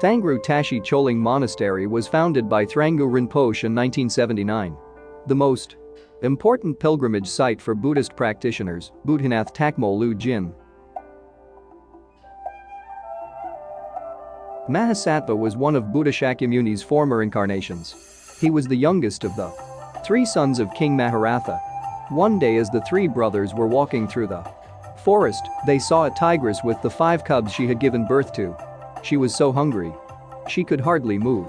Thangru Tashi Choling Monastery was founded by Thrangu Rinpoche in 1979. The most important pilgrimage site for Buddhist practitioners, Buddhanath Takmo Lüjin. Mahasattva was one of Buddha Shakyamuni's former incarnations. He was the youngest of the three sons of King Maharatha. One day as the three brothers were walking through the forest, they saw a tigress with the 5 cubs she had given birth to. She was so hungry. She could hardly move.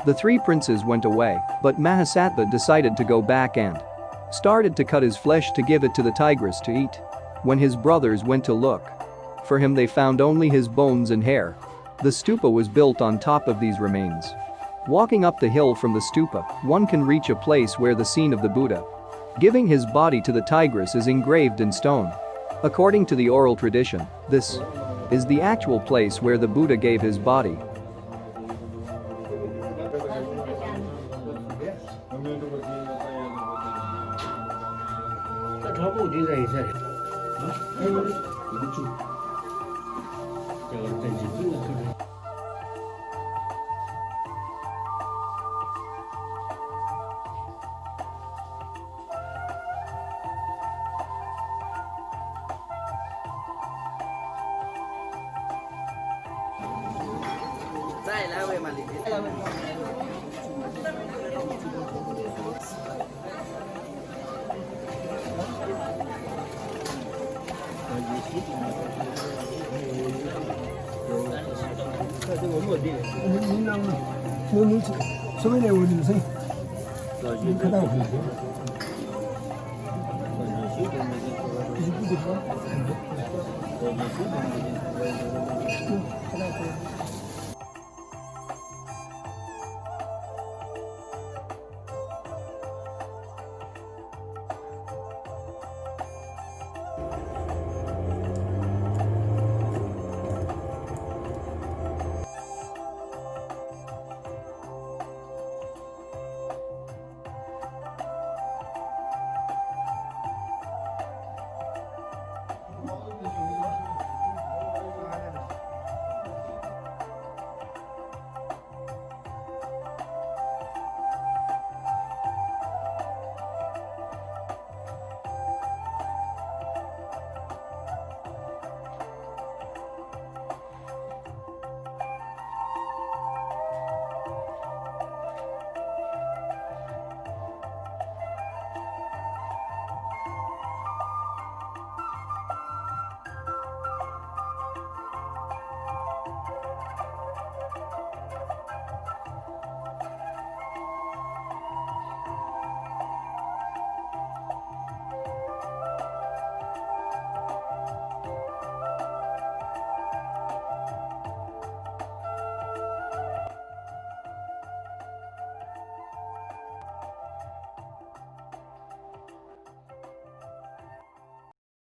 The 3 princes went away, but Mahasattva decided to go back and started to cut his flesh to give it to the tigress to eat. When his brothers went to look for him, they found only his bones and hair. The stupa was built on top of these remains. Walking up the hill from the stupa, one can reach a place where the scene of the Buddha giving his body to the tigress is engraved in stone. According to the oral tradition, this is the actual place where the Buddha gave his body.